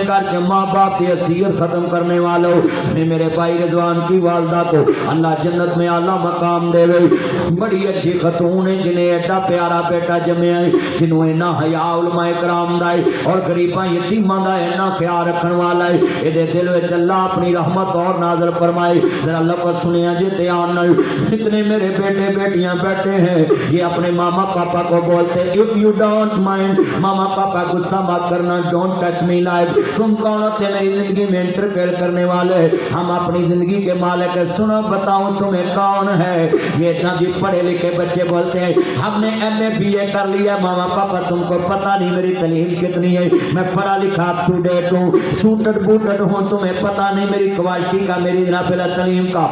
اپنے گھر کے ماں باپ کی حیثیت ختم کرنے والوں میرے بھائی رضوان کی والدہ کو اللہ جنت میں اعلیٰ مقام دے وے. بڑی اچھی خاتون ہے جنہیں ایڈا پیارا بیٹا جمیا ہے جنہوں اینا حیا علماء کرام دا ہے اور غریباں یتیماں دا اینا خیال رکھن والا ہے. اے دل وچ اللہ اپنی رحمت اور نازل فرمائے. ذرا لفظ سنیا جی دھیان نال. اتنے میرے بیٹے بیٹیاں بیٹھے ہیں یہ اپنے ماما پاپا کو بولتے if you don't mind ماما پاپا غصہ مت کرنا don't touch me like تم کون ہوتے میری زندگی میں انٹرفیئر کرنے والے ہم اپنی زندگی کے مالک ہے. سنو بتاؤں تمہیں کون ہے یہ اتنا بھی پڑھے لکھے بچے بولتے ہیں ہم نے ایم اے بی اے کر لیا ماما پاپا تم کو پتہ نہیں میری تعلیم کتنی ہے میں پڑھا لکھا اپ ٹو ڈیٹ ہوں سوٹڈ بوٹڈ ہوں تمہیں پتہ نہیں میری کوالٹی کا میری جناب تعلیم کا.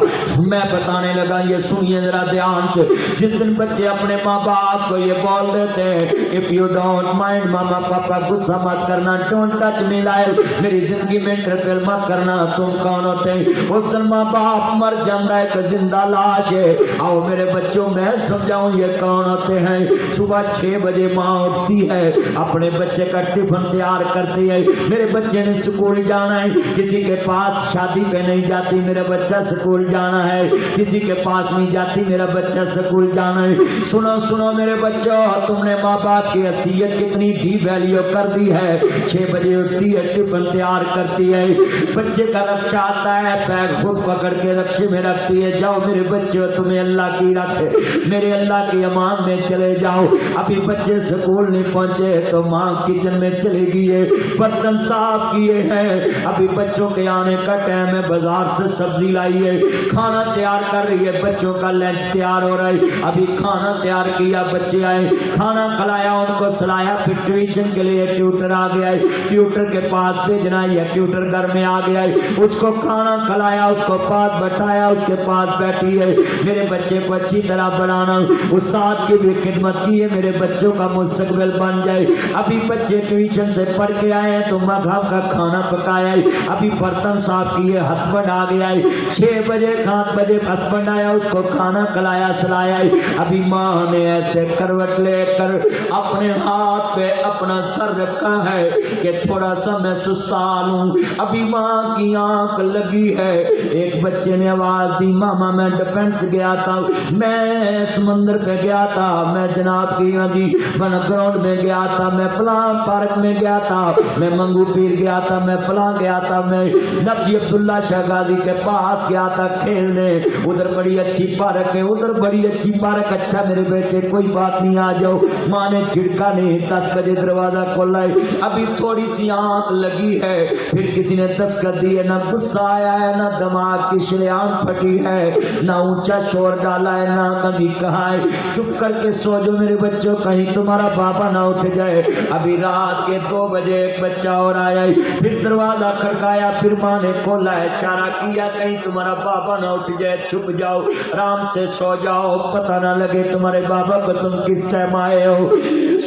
میں بتانے لگا یہ سنیے ذرا دھیان سے. جس دن بچے اپنے ماں باپ کو یہ بول دیتے ہیں if you don't mind ماما پاپا غصہ مت کرنا don't touch me like میری زندگی میں انٹرفیئر مت کرنا تم کون ہوتے ہیں اس دن ماں باپ مر جاندہ ہے کہ زندہ لاش ہے. آؤ میرے بچوں میں سمجھاؤں یہ کون ہوتے ہیں. صبح 6 بجے ماں اٹھتی ہے اپنے بچے کا ٹفن تیار کرتی ہے. میرے بچے نے سکول جانا ہے کسی کے پاس شادی پہ نہیں جاتی میرا بچہ سکول جانا ہے کسی کے پاس نہیں جاتی میرا بچہ سکول جانا ہے. سنو سنو میرے بچوں تم نے ماں باپ کی حیثیت کتنی ڈی ویلیو کر دی ہے. 6 بجے اٹھتی ہے ٹفن تیار کرتی ہے بچے کا رکشہ آتا ہے بیگ خود پکڑ کے رکشے میں رکھتی ہے جاؤ میرے بچے تمہیں اللہ کی رکھے میرے اللہ کی امان میں چلے جاؤ. ابھی بچے سکول نہیں پہنچے تو ماں کچن میں چلے گئی ہے برتن صاف کیے ہیں ابھی بچوں کے آنے کا ٹائم ہے بازار سے سبزی لائی ہے کھانا تیار کر رہی ہے بچوں کا لنچ تیار ہو رہا ہے ابھی کھانا تیار کیا بچے آئے کھانا کھلایا ان کو سلایا پھر ٹیوشن کے لیے ٹیوٹر آ گیا ہے ٹیوٹر کے پاس بھیجنا ہے ٹیوٹر گھر میں آ گیا ہے اس کو کھانا کھلایا اس کو پاس بٹھایا اس کے پاس بیٹھی ہے. میرے بچے کو اچھی طرح بنانا استاد کی بھی خدمت کی ہے میرے بچوں کا مستقبل بن جائے. ابھی بچے ٹیوشن سے پڑھ کے آئے ہیں تو ماں کا کھانا پکایا ہے ابھی برتن صاف کیے ہسبینڈ آ گیا ہے 6 بجے 7 بجے ہسبینڈ آیا اس کو کھانا کھلایا سلایا ہے. ابھی ماں نے ایسے کروٹ لے کر اپنے ہاتھ پہ اپنا سر رکھا ہے کہ تھوڑا سا میں سستا لوں. ابھی ماں کی آنکھ لگی ہے. ایک بچے نے آواز دی ماما میں ڈیفنس گیا تھا میں سمندر پہ گیا تھا میں جناب کی بن گراؤنڈ میں گیا تھا میں فلاں پارک میں گیا تھا میں منگو پیر گیا تھا میں فلاں گیا تھا میں نبی عبداللہ شاہ غازی کے پاس گیا تھا کھیلنے ادھر بڑی اچھی پارک ہے ادھر بڑی اچھی پارک. اچھا میرے بیٹے کوئی بات نہیں آ جاؤ. ماں نے جھڑکا نہیں 10 بجے دروازہ کھولا ہے ابھی تھوڑی سی آنکھ لگی ہے پھر کسی نے دستک دی ہے نہ غصہ آیا ہے نہ دماغ کی شریان پھٹی ہے نہ اونچا شور ڈالا ہے نہ کبھی کہا ہے چپ کر کے سو جو میرے بچوں کہیں تمہارا بابا نہ اٹھ جائے. ابھی رات کے 2 بجے ایک بچہ اور آیا ہے پھر دروازہ کھڑکایا پھر ماں نے کھولا ہے اشارہ کیا کہیں تمہارا بابا نہ اٹھ جائے چھپ جاؤ آرام سے سو جاؤ پتہ نہ لگے تمہارے بابا کو تم کس ٹائم آئے ہو.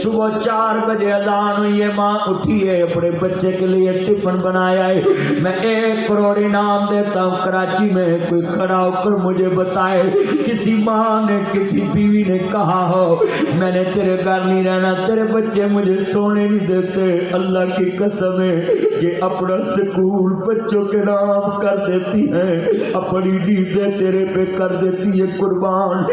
صبح 4 بجے اذان ہوئی ہے ماں اٹھی ہے اپنے بچے کے لیے ٹفن بنایا ہے. میں 1 کروڑ انعام دیتا ہوں کراچی میں کوئی کھڑا ہو کر مجھے بتائے کسی ماں نے کسی بیوی نے کہا ہو میں نے تیرے گھر نہیں رہنا تیرے بچے مجھے سونے نہیں دیتے. اللہ کی قسم ہے یہ اپنا سکول بچوں کے نام کر دیتی ہے اپنی نیندیں تیرے پہ کر دیتی ہے قربان.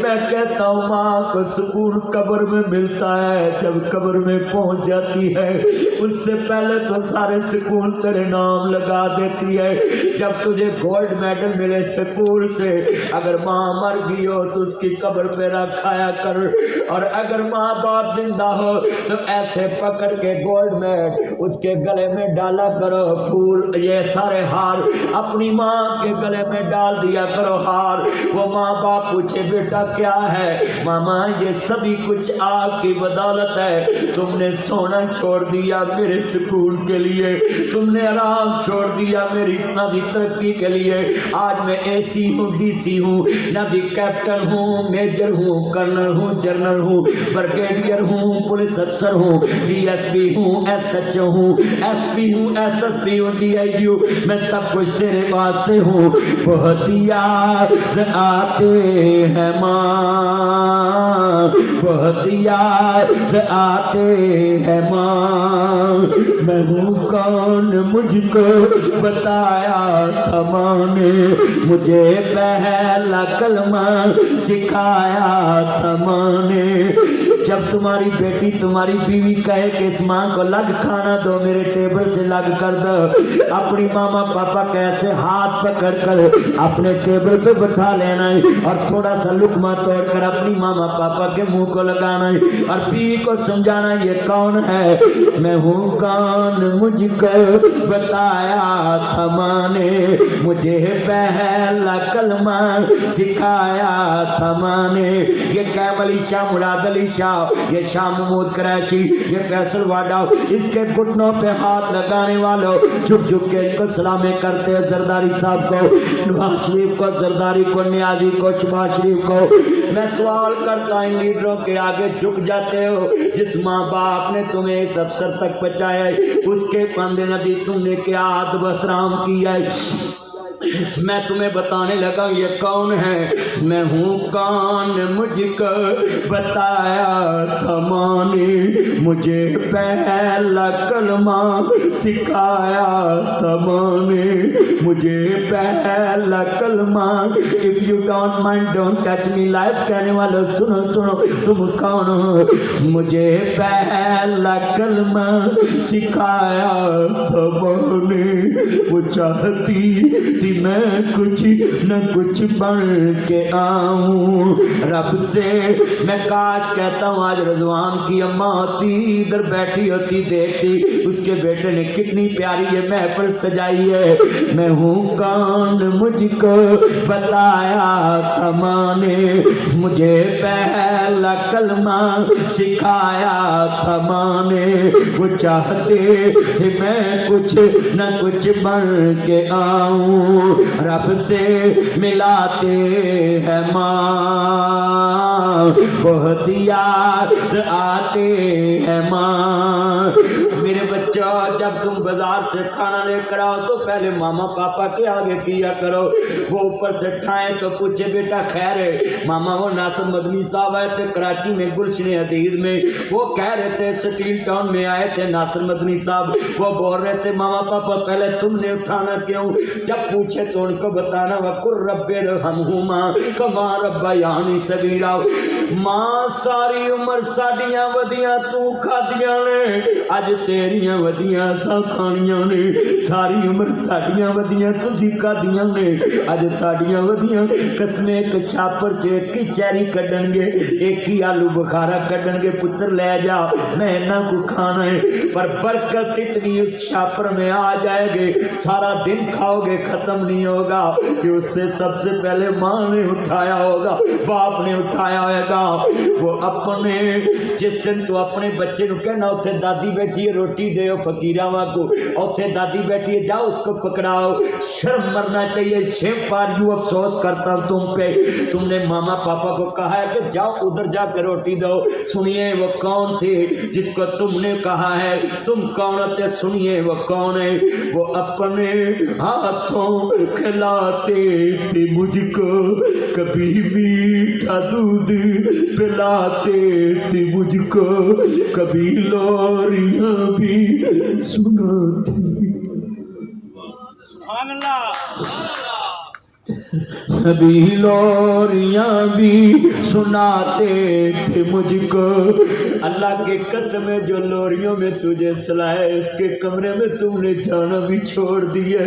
میں کہتا ہوں ماں کو سکون قبر میں ملتا ہے جب قبر میں پہنچ جاتی ہے اس سے پہلے تو سارے سکول تیرے نام لگا دیتی ہے. جب تجھے گولڈ میڈل ملے سکول سے اگر ماں مر گئی ہو تو اس کی قبر پہ رکھایا کر اور اگر ماں باپ زندہ ہو تو ایسے پکڑ کے گولڈ میڈل اس کے گلے میں ڈالا کرو پھول یہ سارے ہار اپنی ماں کے گلے میں ڈال دیا کرو ہار. وہ ماں باپ پوچھے بیٹا کیا ہے ماما یہ سبھی کچھ آپ کی بدولت ہے تم نے سونا چھوڑ دیا میرے سکول کے لیے تم نے آرام چھوڑ دیا میری نبی ترقی کے لیے. آج میں اے سی ہوں ڈی سی ہوں نبی کیپٹن ہوں میجر ہوں کرنل ہوں جنرل ہوں بریگیڈیئر ہوں پولیس افسر ہوں ڈی ایس پی ہوں ایس ایچ او ہوں ایس پی ہوں ایس ایس پی ہوں ڈی آئی جی ہوں میں سب کچھ تیرے واسطے ہوں. بہت یاد آتے ہیں ماں بہت یاد آتے ہیں ماں میں ہوں کون مجھ کو بتایا تھا ماں نے مجھے پہلا کلمہ سکھایا تھا ماں نے جب تمہاری بیٹی تمہاری بیوی کہے کہ اس ماں کو لگ کھانا دو میرے ٹیبل سے لگ کر دو اپنی ماما پاپا کیسے ہاتھ پکڑ کر اپنے ٹیبل پہ بٹھا لینا ہے اور تھوڑا سا لقمہ توڑ کر اپنی ماما پاپا کے منہ کو لگانا ہے اور بیوی کو سمجھانا یہ کون ہے میں ہوں کون مجھ کو بتایا تھا ماں نے مجھے پہلا کلمہ سکھایا تھا ماں نے یہ کیمل علی شاہ مراد علی شاہ یہ شاہ محمود قریشی یہ فیصل واڈا اس کے گھٹنوں پہ ہاتھ لگانے والوں جھک جھک کے ان کو سلامیں کرتے ہیں زرداری صاحب کو نواز شریف کو زرداری کو نیازی کو شباز شریف کو میں سوال کرتا ہوں لیڈروں کے آگے جھک جاتے ہو جس ماں باپ نے تمہیں اس افسر تک پہنچایا ہے اس کے بندے نبی تم نے کیا ادب احترام کیا ہے میں تمہیں بتانے لگا یہ کون ہے میں ہوں کون مجھ کو بتایا تھا ماں نے مجھے پہلا کلمہ سکھایا تھا ماں نے مجھے پہلا کلمہ if you don't mind don't touch me life کہنے والوں سنو سنو تم کون ہو مجھے پہلا کلمہ سکھایا تھا ماں نے وہ چاہتی تھی میں کچھ نہ کچھ بن کے آؤں رب سے میں کاش کہتا ہوں آج رضوان کی اماں ہوتی ادھر بیٹھی ہوتی دیکھتی اس کے بیٹے نے کتنی پیاری یہ محفل سجائی ہے میں ہوں کون مجھ کو بتایا تھا ماں نے مجھے پہلا کلمہ سکھایا تھا ماں نے وہ چاہتے تھے میں کچھ نہ کچھ بن کے آؤں رب سے ملاتے ہیں ماں بہت یاد آتے ہیں ماں میرے بچہ جب تم بازار سے کھانا لے کر آؤ تو پہلے ماما پاپا کے آگے کیا کرو وہ اوپر سے کھائیں تو پوچھے بیٹا خیر ہے ماما وہ ناصر مدنی صاحب آئے تھے کراچی میں گلشن حدید میں وہ کہہ رہے تھے سٹیل ٹاؤن میں آئے تھے ناصر مدنی صاحب وہ بول رہے تھے ماما پاپا پہلے تم نے اٹھانا کیوں جب پوچھے تو ان کو بتانا وَقُرْ رَبِّ ارْحَمْهُمَا كَمَا رَبَّيَانِي صَغِيرًا ماں ساری عمر ساڈیاں ودیاں تو کھادیاں نے اج تیریاں ودیاں سا کھانیاں نے ساری عمر ساڈیاں ودیاں تسی کھادیاں نے اج تاڈیاں ودیاں قسم ایک شاپر چ ایک ہی چیری کڈن گے ایک ہی آلو بخارا کڈن گے پتر لے جا میں انہاں کو کھانا ہے پر برکت اتنی اس شاپر میں آ جائے گے سارا دن کھاؤ گے ختم نہیں ہوگا کہ اس سے سب سے پہلے ماں نے اٹھایا ہوگا باپ نے اٹھایا ہوگا وہ اپنے جس دن تو اپنے بچے نو کہنا اتھے دادی بیٹھی ہے روٹی دے فقیراں کو اتھے دادی بیٹھی ہے جاؤ اس کو پکڑاؤ شرم مرنا چاہیے شیم فار یو افسوس کرتا ہوں تم پہ تم نے ماما پاپا کو کہا ہے کہ جاؤ ادھر جا کے روٹی دو سنیے وہ کون تھے جس کو تم نے کہا ہے تم کون ہوتے سنیے وہ کون ہے وہ اپنے ہاتھوں کھلاتے تھے مجھ کو کبھی میٹھا دودھ پلاتے تھے مجھ کو کبھی لوریاں بھی سناتے سبحان اللہ کبھی لوریاں بھی سناتے تھے مجھ کو اللہ کے قسم ہے جو لوریوں میں تجھے سلائے اس کے کمرے میں تم نے جانا بھی چھوڑ دیا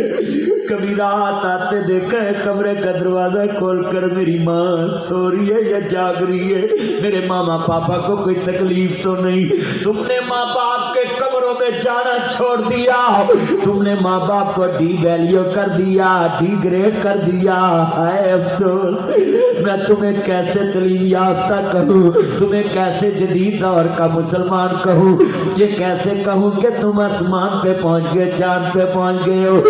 کبھی رات آتے دیکھا ہے کمرے کا دروازہ کھول کر میری ماں سو رہی ہے یا جاگ رہی ہے میرے ماما پاپا کو کوئی تکلیف تو نہیں تم نے ماں باپ کے کمروں میں جانا چھوڑ دیا تم نے ماں باپ کو ڈی ویلیو کر دیا ڈی گریڈ کر دیا ہائے افسوس میں تمہیں کیسے تعلیم یافتہ کہوں تمہیں کیسے جدید دور کا مسلمان کہوں تجھے کیسے کہوں کہ تم آسمان پہ پہنچ گئے چاند پہ پہنچ گئے ہو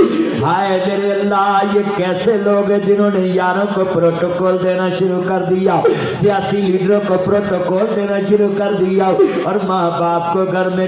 ہائے میرے اللہ یہ کیسے لوگ ہیں جنہوں نے یاروں کو پروٹوکول دینا شروع کر دیا سیاسی لیڈروں کو پروٹوکول دینا شروع کر دیا اور ماں باپ کو گھر میں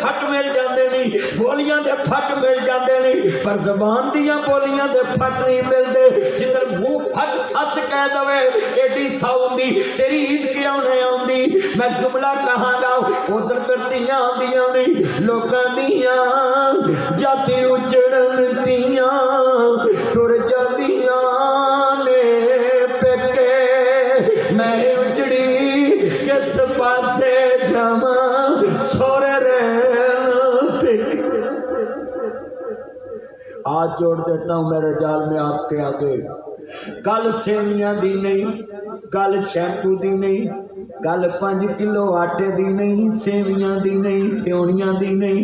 پھٹ مل جاندے نہیں، گولیاں دے پھٹ مل جاندے نہیں، پر زبان دیاں بولیاں دے پھٹ نہیں ملدے۔ جدھر منہ پھٹ سچ کہہ دوے ایڈی ساؤندی تیری عید کیوں نہیں آندی؟ میں جملہ کہاں گا ادھر ترتیاں آندیاں نہیں، لوکاں دیاں جاتی اجڑن تیاں ٹر جاندیاں نے پیکے، میں اجڑی کس پاسے جاواں سورے رہن پیکے۔ ہاتھ جوڑ دیتا ہوں میرے جال میں آپ کے آگے، گل سیویاں دی نہیں، گل شیمپو دی نہیں، گل 5 کلو آٹے دی نہیں، سیویاں دی نہیں، پیونیاں دی نہیں،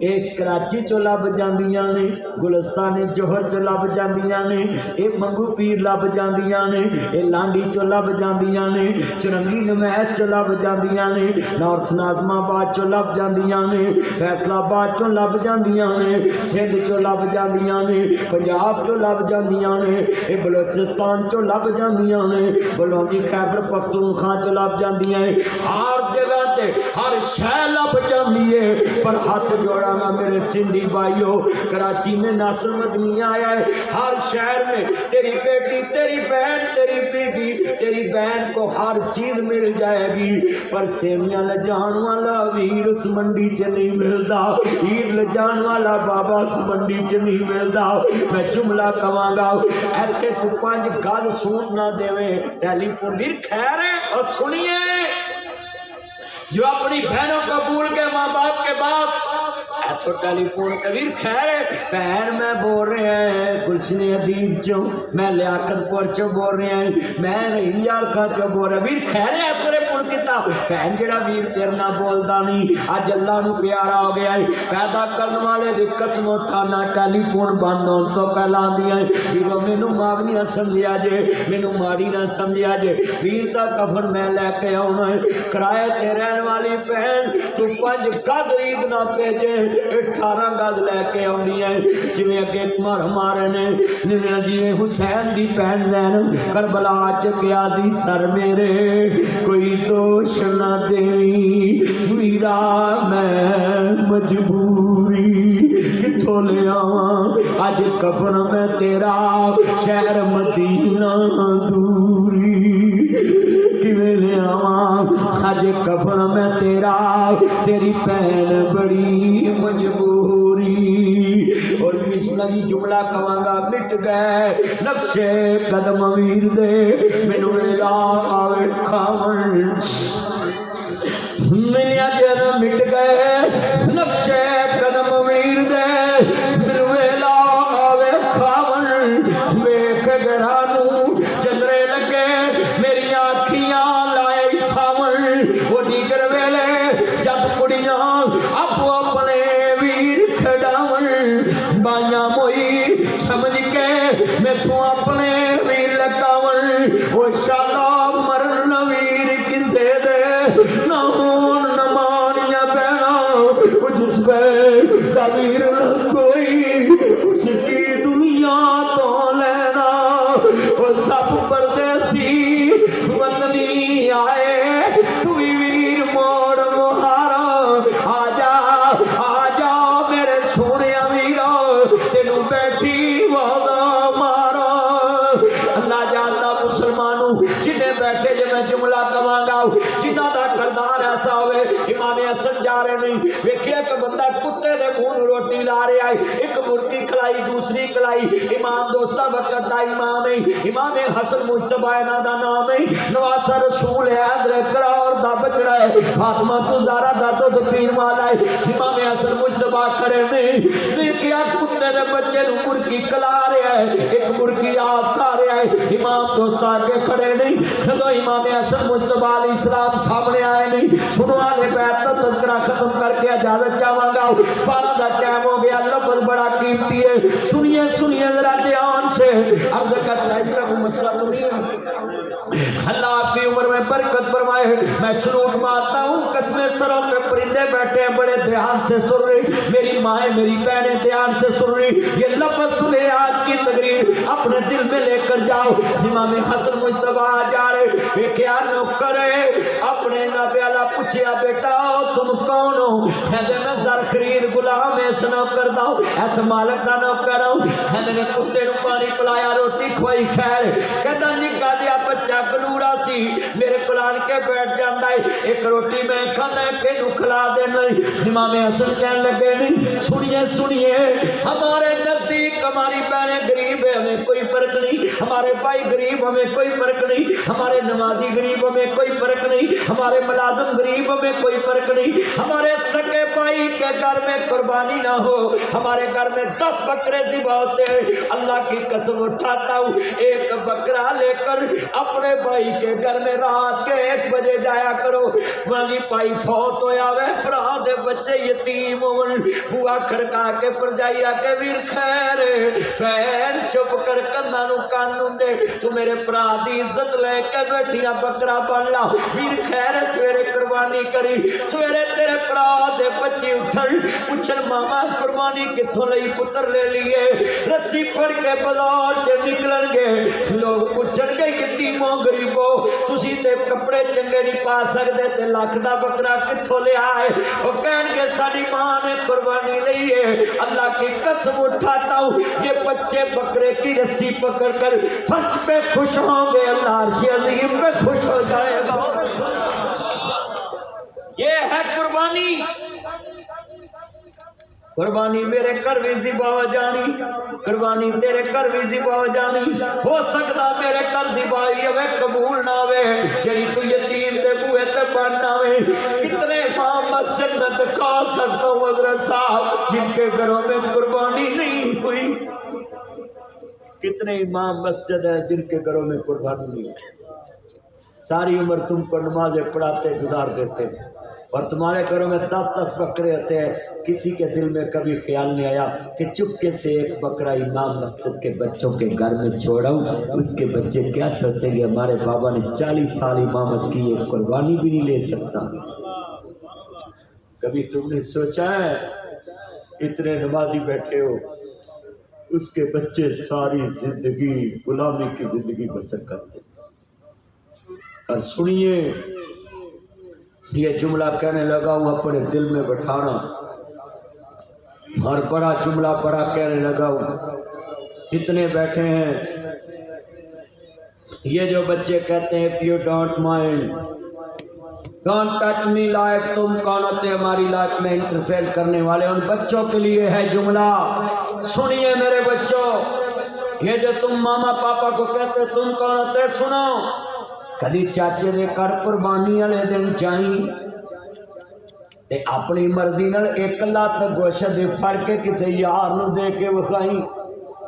اس کراچی چو لب جاندیاں نے، گلستان جوہر چو لب جاندیاں نے، اے منگو پیر لب جاندیاں نے، اے لانڈی چو لب جاندیاں نے، چرنگی نمیت چو لب جاندیاں نے، نارتھ ناظم آباد چو لب جاندیاں نے، فیصل آباد چو لب جاندیاں نے، سندھ چو لب جاندیاں نے، پنجاب چو لب جاندیاں نے، اے بلوچستان چو لب جاندیاں نے، بلونی خیبر پختونخوا چو لب جاندیاں ہیں، ہر جگہ تے ہر شے لب جاندی ہے۔ پر ہاتھ جوڑا گا میرے سندھی بھائیو، کراچی میں ناصر مدنی آیا ہے، ہر شہر میں تیری بیٹی، تیری بہن، تیری بیٹی، تیری بہن کو ہر چیز مل جائے گی، پر سیویاں لجان والا ویر اس منڈی چ نہیں ملدا، عید لجان والا بابا اس منڈی چ نہیں ملدا۔ میں جملہ کہاں گا ایتھے تو 5 گز سوٹ نہ دیویں ٹیلی فون ویر خیر ہے۔ اور سنیے جو اپنی بہنوں کو بھول کے ماں باپ کے بعد تو ٹیلی فون کبیر خیر ہے، بہن میں بول رہے ہیں گلشن حدید چو، میں لیاقت پور چو بول رہے ہیں، میں رہی یارکا چو بول رہے ہیں، ویر خیر ہے اسورے پور کتا بہن جڑا ویر تیر نہ بولدا نہیں، آج اللہ نو پیارا ہو گیا ہے، پیدا کرنے والے دی قسم اٹھانا ٹیلی فون بند ہون تو پہلا دیا ہے، ویرو مینوں ماوی نہ سمجھیا جے، مینوں ماڑی نہ سمجھیا جے، ویر دا کفن میں لے کے آنا ہے، کرائے تے رہن والی بہن تو 5 گز عید نہ بھیجے 18 گز لے کے آنی ہے، جویں اگے ہمارے نے جی حسین دی بہن زینب کربلا چ گیا سی، سر میرے کوئی دوش نہ دیوی ویرا میں مجبوری کتھوں لے آواں اج کفن میں تیرا شہر مدینہ دوری کیویں لے آواں اج کفن میں تیرا تیری بہن بڑی مجبوری۔ اور بسم اللہ جملہ کہاں گا مٹ گئے نقشے قدم ویر دے مینوں ویلا آوے کھاون، ملیا جن مٹ گئے نقشے قدم ویر دے مینوں ویلا آوے کھاون، ویکھ گرانوں چندرے لگے میری آکھیاں لائے ساون، وہ دیگر ویلے جب کڑیاں اپو اپنے ویر کھڑاون، بائیاں موئی سمجھ کے میں تو اپنے ویر لگاون، وہ شالا مرن ویر کسے دے نہ ہون نہ مانیاں بہنا، جس پہ تعبیر نہ کوئی اس کی دنیا تو لینا، وہ سب پردیسی وطنی آئے تو ویر موڑ مہارا، آجا آجا میرے سونے ویرا تینوں بیٹھی وازا مارا۔ اللہ جانتا مسلمانوں جنہیں بیٹھے جے میں جملہ کہاں گا جنہ دا کردار ایسا ہوئے، امام حسن جا رہے نہیں ویکھے کہ بندہ کتے دے منہ روٹی لا رہا ہے، ایک مرکی کھلائی دوسری کھلائی، امام دوستا وقت دا امام ہے، امام حسن مجتبی انہاں دا نام ہے، نواسا رسول ہے، حیدر قرار دا بچڑا ہے، فاطمہ تو زہرا دا تو پیر والا ہے، امام حسن مجتبی کھڑے نہیں ویکھیا کتے دے بچے نوں مرکی کھلا رہا ہے، ایک مرکی آپ کھا رہا ہے، امام دوستا کے کھڑے نہیں، جدوں امام حسن مجتبی علیہ السلام سامنے آئے نہیں، سنو والے بیت کا تذکرہ ختم کر کے اجازت چاہواں گا، 12 دا ٹائم ہو گیا، لفظ بڑا قیمتی ہے، سنیے سنیے ذرا دھیان سے، عرض کرتا ہے کہ مسئلہ تو نہیں ہے، اللہ آپ کی عمر میں برکت فرمائے، میں سلوٹ مارتا ہوں، قسمیں سروں پہ پرندے بیٹھے ہیں بڑے دھیان سے سن رہی، میری مائیں میری بہنیں دھیان سے سن رہی، یہ لفظ سنے آج کی تقریر اپنے دل میں لے کر جاؤ، امام حسن مجتبی جا رہے ویکھیا نوکر اپنے نبی اللہ پوچھیا بیٹا تم کون ہو، کہتے میں زر خرید غلام اس نوکر دا اس مالک دا نوکر ہوں کہتے نے کتے نو پانی پلایا روٹی کھوائی خیر کہتا نکا جیا بچہ کلوڑا سی میرے کلان کے بیٹھ جاندہ ہے ایک روٹی میں کھانا ہے کہ نو کھلا دینا امام حسن کہنے لگے نہیں سنیے ہمارے نزدیک ہماری بہنیں غریب ہے ہمیں کوئی فرق نہیں ہمارے بھائی غریب ہمیں کوئی فرق نہیں ہمارے نمازی غریب ہمیں کوئی فرق نہیں ہمارے ملازم غریب ہمیں کوئی فرق نہیں ہمارے سکے بھائی کے گھر میں قربانی نہ ہو ہمارے گھر میں 10 بکرے ذبح ہوتے ہیں اللہ کی قسم اٹھاتا ہوں ایک بکرا لے کر اپنے بھائی کے گھر میں رات کے 1 بجے جایا کرو ماں بھائی فوت ہویا وے بھرا دے بچے یتیم ہون بوا کھڑکا کے پر جائیا کہ ویر خیر پھر چپ کر کندھا نو کانوں دے تو میرے بھرا دی عزت لے کے بیٹھیاں بکرا بن لا ویر خیر سویرے قربانی کری سویرے تیرے بھرا دے بچے اٹھن پوچھن ماما قربانی کتھوں لئی پتر لے لیے رسی پھڑ کے بازار چ نکلن گے لوگ پوچھن گے یتیموں غریبوں تسی تے کپڑے چنگے نہیں پا سکدے تے لاکھ دا بکرا کتھوں لے آئے او کہن گے ساڈی ماں نے قربانی لئی ہے اللہ کی قسم اٹھاتا ہوں یہ بچے بکرے کی رسی پکڑ کر فرش پہ خوش ہوں گے اللہ عرش عظیم پہ خوش ہو جائے گا یہ ہے قربانی قربانی میرے گھر بھی ذبح ہو جانی قربانی تیرے گھر بھی ذبح ہو جانی ہو سکتا میرے گھر ذبح ہوئے قبول نہ ہوئے جڑی تو یتیم دے بوئے تے بننا ہوئے کتنے امام مسجد میں دکھا سکتا ہوں حضرت صاحب جن کے گھروں میں قربانی نہیں ہوئی کتنے امام مسجد ہیں جن کے گھروں میں قربانی نہیں ساری عمر تم کو نمازیں پڑھاتے گزار دیتے اور تمہارے گھروں میں 10 بکرے ہوتے ہیں کسی کے دل میں کبھی خیال نہیں آیا کہ چپکے سے ایک بکرا امام مسجد کے بچوں کے گھر میں چھوڑاؤں اس کے بچے کیا سوچیں گے ہمارے بابا نے 40 سال امامت کی ایک قربانی بھی نہیں لے سکتا کبھی تم نے سوچا ہے اتنے نمازی بیٹھے ہو اس کے بچے ساری زندگی غلامی کی زندگی بسر کرتے اور سنیے یہ جملہ کہنے لگا ہوں اپنے دل میں بٹھانا اور بڑا جملہ بڑا کہنے لگا ہوں اتنے بیٹھے ہیں یہ جو بچے کہتے ہیں you don't mind don't touch me life تم کون ہوتے ہماری لائف میں انٹرفیئر کرنے والے ان بچوں کے لیے ہے جملہ سنیے میرے بچوں یہ جو تم ماما پاپا کو کہتے تم کون ہوتے سنو کدی چاچے دے کر قربانی والے دن چاہیے تے اپنی مرضی نال 1 لات گوشت پھڑ کے کسی یار نو دے کے وکھائی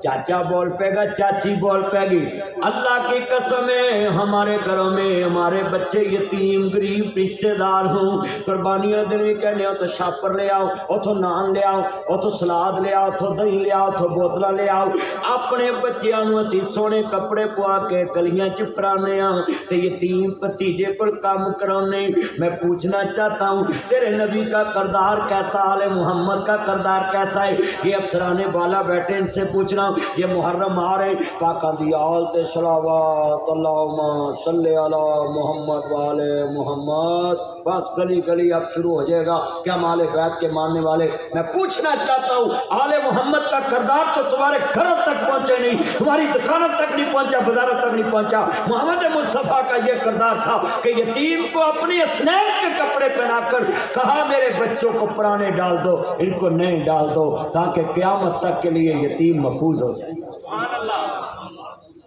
چاچا بول پے گا چاچی بول پے گی اللہ کی قسم ہے ہمارے گھروں میں ہمارے بچے یتیم غریب رشتہ دار ہوں قربانیوں دن بھی کہنے ہو تو شاپر لے آؤ اتھوں نان لے آؤ اتھوں سلاد لے آؤ اتھوں دہی لے آؤ اتھوں بوتلاں لے آؤ اپنے بچیاں نو اسی سونے کپڑے پوا کے گلیاں چ پھرانے ہاں تے یتیم بھتیجے کول کام کرانے میں پوچھنا چاہتا ہوں تیرے نبی کا کردار کیسا آل محمد کا کردار کیسا ہے یہ افسرانے بالا بیٹھے ان سے پوچھنا یہ محرم آ رہے پاکاں دی آل تے صلوات اللہم صلی علی محمد والے محمد بس گلی گلی اب شروع ہو جائے گا کیا مال بیت کے ماننے والے میں پوچھنا چاہتا ہوں آل محمد کا کردار تو تمہارے گھروں تک پہنچے نہیں تمہاری دکانوں تک نہیں پہنچا بازاروں تک نہیں پہنچا محمد مصطفیٰ کا یہ کردار تھا کہ یتیم کو اپنی اسنین کے کپڑے پہنا کر کہا میرے بچوں کو پرانے ڈال دو ان کو نئے ڈال دو تاکہ قیامت تک کے لیے یتیم محفوظ ہو جائے سبحان اللہ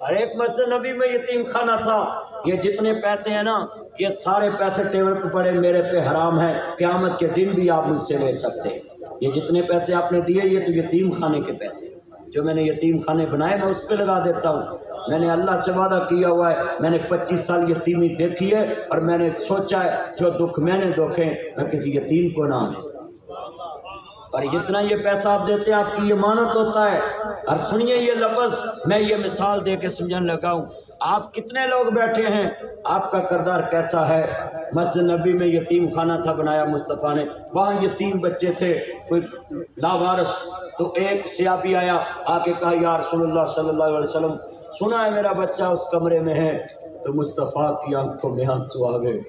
ہر ایک مسجد نبی میں یتیم خانہ تھا یہ جتنے پیسے ہیں نا یہ سارے پیسے ٹیبل پہ پڑے میرے پہ حرام ہے قیامت کے دن بھی آپ مجھ سے لے سکتے یہ جتنے پیسے آپ نے دیے یہ تو یتیم خانے کے پیسے جو میں نے یتیم خانے بنائے میں اس پہ لگا دیتا ہوں میں نے اللہ سے وعدہ کیا ہوا ہے میں نے 25 سال یتیمی دیکھی ہے اور میں نے سوچا ہے جو دکھ میں نے دکھے میں کسی یتیم کو نہ آنے اور جتنا یہ پیسہ آپ دیتے ہیں آپ کی یہ امانت ہوتا ہے اور سنیے یہ لفظ میں یہ مثال دے کے سمجھنے لگا ہوں آپ کتنے لوگ بیٹھے ہیں آپ کا کردار کیسا ہے مسجد نبی میں یتیم خانہ تھا بنایا مصطفیٰ نے وہاں یتیم بچے تھے کوئی لاوارث تو ایک صحابی آیا آ کے کہا یا رسول اللہ صلی اللہ علیہ وسلم سنا ہے میرا بچہ اس کمرے میں ہے تو مصطفیٰ کی آنکھوں میں آنسو آ گئے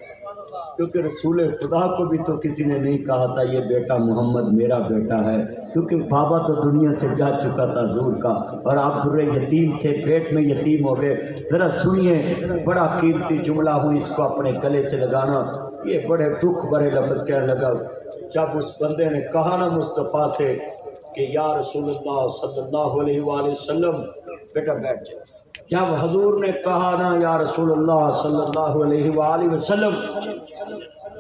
کیونکہ رسول خدا کو بھی تو کسی نے نہیں کہا تھا یہ بیٹا محمد میرا بیٹا ہے، کیونکہ بابا تو دنیا سے جا چکا تھا حضور کا، اور آپ در یتیم تھے، پیٹ میں یتیم ہو گئے۔ ذرا سنیے، بڑا قیمتی جملہ ہوں، اس کو اپنے گلے سے لگانا۔ یہ بڑے دکھ بھرے لفظ کہنے لگا جب اس بندے نے کہا نا مصطفیٰ سے کہ یا رسول اللہ صلی اللہ علیہ وآلہ وسلم، بیٹا بیٹھ جائے، جب حضور نے کہا نا یا رسول اللہ صلی اللہ علیہ وآلہ وسلم،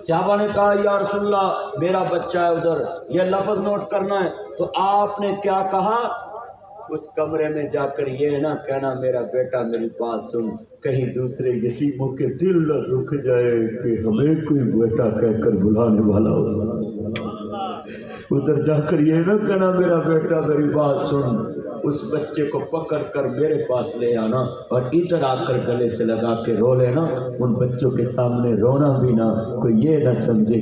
صحابہ نے کہا یا رسول اللہ میرا بچہ ہے ادھر، یہ لفظ نوٹ کرنا ہے، تو آپ نے کیا کہا؟ اس کمرے میں جا کر یہ نہ کہنا میرا بیٹا میری بات سن، کہیں دوسرے یتیموں کے دل نہ دکھ جائے کہ ہمیں کوئی بیٹا کہہ کر بلانے والا ہو۔ ادھر جا کر یہ نہ کہنا میرا بیٹا میری بات سن، اس بچے کو پکڑ کر میرے پاس لے آنا اور ادھر آ کر گلے سے لگا کے رو لینا، ان بچوں کے سامنے رونا بھی نہ، کوئی یہ نہ سمجھے